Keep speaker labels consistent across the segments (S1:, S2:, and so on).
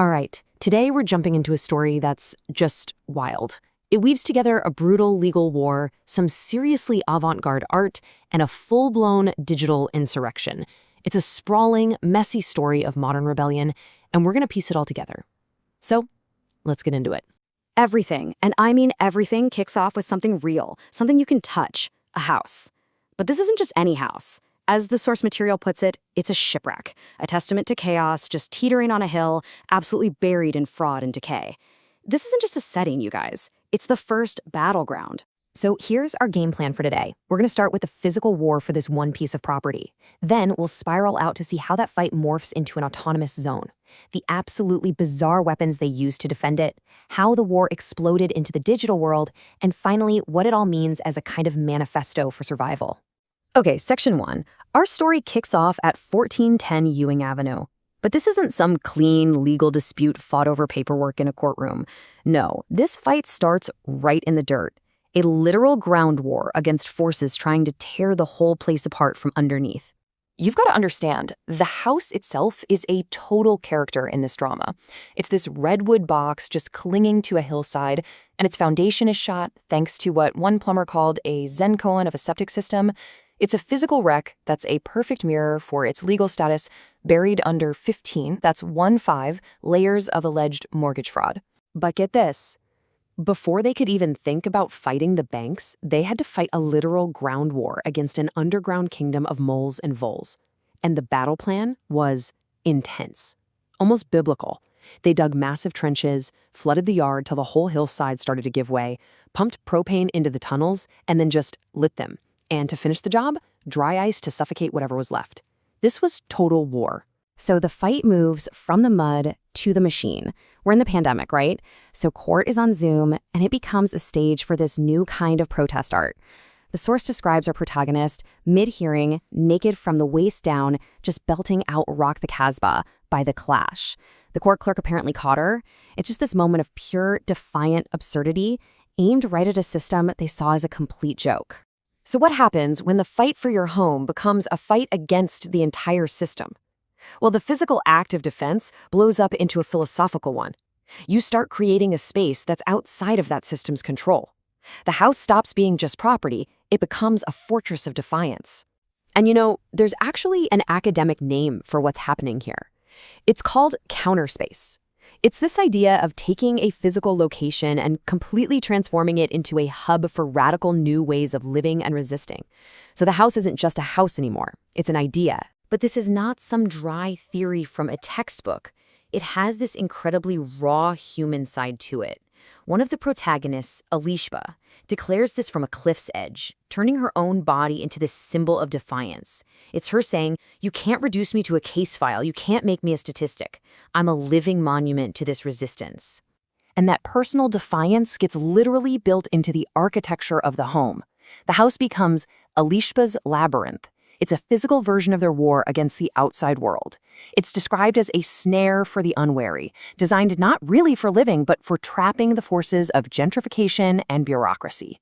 S1: All right, today we're jumping into a story that's just wild. It weaves together a brutal legal war, some seriously avant-garde art, and a full-blown digital insurrection. It's a sprawling, messy story of modern rebellion, and we're going to piece it all together. So, let's get into it.
S2: Everything, and I mean everything, kicks off with something real, something you can touch, a house. But this isn't just any house. As the source material puts it, it's a shipwreck, a testament to chaos, just teetering on a hill, absolutely buried in fraud and decay. This isn't just a setting, you guys. It's the first battleground.
S1: So here's our game plan for today. We're going to start with the physical war for this one piece of property. Then we'll spiral out to see how that fight morphs into an autonomous zone, the absolutely bizarre weapons they used to defend it, how the war exploded into the digital world, and finally, what it all means as a kind of manifesto for survival.
S2: Okay, Section 1. Our story kicks off at 1410 Ewing Avenue. But this isn't some clean legal dispute fought over paperwork in a courtroom. No, this fight starts right in the dirt. A literal ground war against forces trying to tear the whole place apart from underneath.
S1: You've got to understand, the house itself is a total character in this drama. It's this redwood box just clinging to a hillside, and its foundation is shot thanks to what one plumber called a Zen koan of a septic system. It's a physical wreck that's a perfect mirror for its legal status, buried under 15, that's 15, layers of alleged mortgage fraud. But get this. Before they could even think about fighting the banks, they had to fight a literal ground war against an underground kingdom of moles and voles. And the battle plan was intense, almost biblical. They dug massive trenches, flooded the yard till the whole hillside started to give way, pumped propane into the tunnels, and then just lit them. And to finish the job, dry ice to suffocate whatever was left. This was total war.
S2: So the fight moves from the mud to the machine. We're in the pandemic, right? So court is on Zoom, and it becomes a stage for this new kind of protest art. The source describes our protagonist, mid-hearing, naked from the waist down, just belting out Rock the Casbah by The Clash. The court clerk apparently caught her. It's just this moment of pure, defiant absurdity, aimed right at a system they saw as a complete joke. So what happens when the fight for your home becomes a fight against the entire system? Well, the physical act of defense blows up into a philosophical one. You start creating a space that's outside of that system's control. The house stops being just property, it becomes a fortress of defiance. And you know, there's actually an academic name for what's happening here. It's called counterspace. It's this idea of taking a physical location and completely transforming it into a hub for radical new ways of living and resisting. So the house isn't just a house anymore, it's an idea. But this is not some dry theory from a textbook. It has this incredibly raw human side to it. One of the protagonists, Alishba, declares this from a cliff's edge, turning her own body into this symbol of defiance. It's her saying, "You can't reduce me to a case file, you can't make me a statistic. I'm a living monument to this resistance."
S1: And that personal defiance gets literally built into the architecture of the home. The house becomes Alishba's labyrinth. It's a physical version of their war against the outside world. It's described as a snare for the unwary, designed not really for living, but for trapping the forces of gentrification and bureaucracy.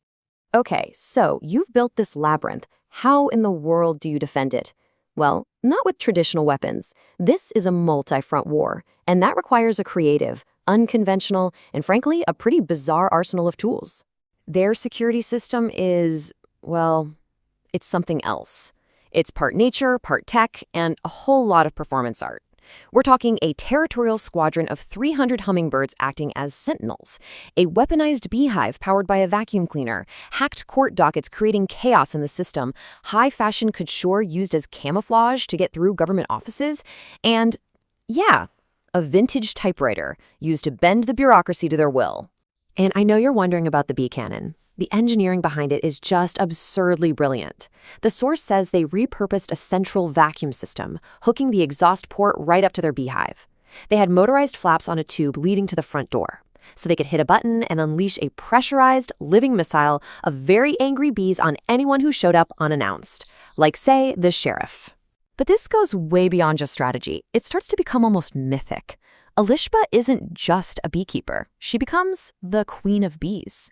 S2: Okay, so you've built this labyrinth. How in the world do you defend it? Well, not with traditional weapons. This is a multi-front war, and that requires a creative, unconventional, and frankly, a pretty bizarre arsenal of tools. Their security system is, well, it's something else. It's part nature, part tech, and a whole lot of performance art. We're talking a territorial squadron of 300 hummingbirds acting as sentinels, a weaponized beehive powered by a vacuum cleaner, hacked court dockets creating chaos in the system, high-fashion couture used as camouflage to get through government offices, and, yeah, a vintage typewriter used to bend the bureaucracy to their will.
S1: And I know you're wondering about the bee cannon. The engineering behind it is just absurdly brilliant. The source says they repurposed a central vacuum system, hooking the exhaust port right up to their beehive. They had motorized flaps on a tube leading to the front door, so they could hit a button and unleash a pressurized, living missile of very angry bees on anyone who showed up unannounced, like, say, the sheriff. But this goes way beyond just strategy. It starts to become almost mythic. Alishba isn't just a beekeeper. She becomes the queen of bees.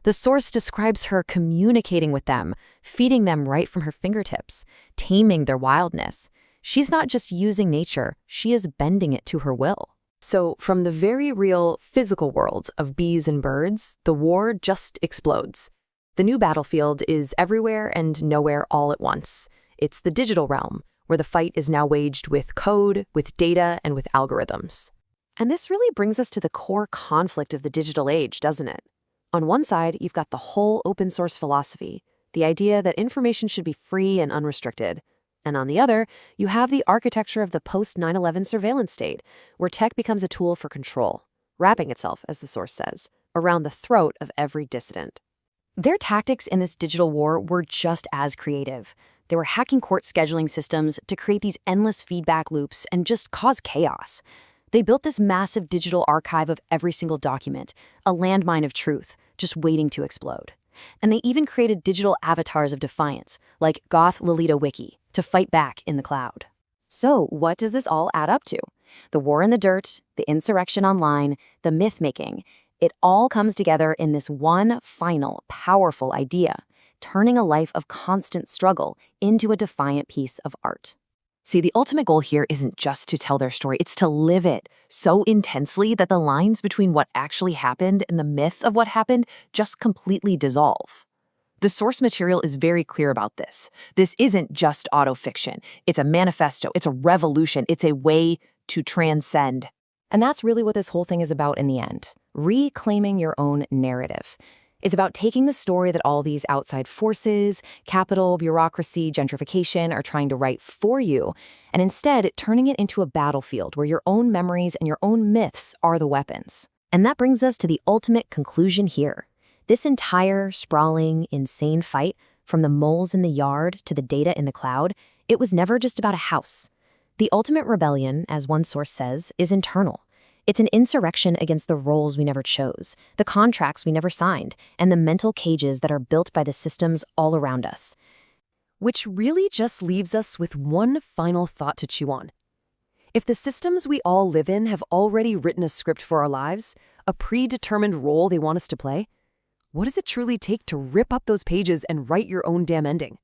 S1: The source describes her communicating with them, feeding them right from her fingertips, taming their wildness. She's not just using nature, she is bending it to her will. So, from the very real physical world of bees and birds, the war just explodes. The new battlefield is everywhere and nowhere all at once. It's the digital realm, where the fight is now waged with code, with data, and with algorithms.
S2: And this really brings us to the core conflict of the digital age, doesn't it? On one side, you've got the whole open source philosophy, the idea that information should be free and unrestricted. And on the other, you have the architecture of the post-9/11 surveillance state, where tech becomes a tool for control, wrapping itself, as the source says, around the throat of every dissident. Their tactics in this digital war were just as creative. They were hacking court scheduling systems to create these endless feedback loops and just cause chaos. They built this massive digital archive of every single document, a landmine of truth, just waiting to explode. And they even created digital avatars of defiance, like Goth Lolita Wiki, to fight back in the cloud. So, what does this all add up to? The war in the dirt, the insurrection online, the myth-making, it all comes together in this one final, powerful idea, turning a life of constant struggle into a defiant piece of art.
S1: See, the ultimate goal here isn't just to tell their story, it's to live it so intensely that the lines between what actually happened and the myth of what happened just completely dissolve. The source material is very clear about this. This isn't just autofiction. It's a manifesto, it's a revolution, it's a way to transcend.
S2: And that's really what this whole thing is about in the end, reclaiming your own narrative. It's about taking the story that all these outside forces, capital, bureaucracy, gentrification are trying to write for you, and instead turning it into a battlefield where your own memories and your own myths are the weapons. And that brings us to the ultimate conclusion here. This entire sprawling, insane fight, from the moles in the yard to the data in the cloud, it was never just about a house. The ultimate rebellion, as one source says, is internal. It's an insurrection against the roles we never chose, the contracts we never signed, and the mental cages that are built by the systems all around us. Which really just leaves us with one final thought to chew on. If the systems we all live in have already written a script for our lives, a predetermined role they want us to play, what does it truly take to rip up those pages and write your own damn ending?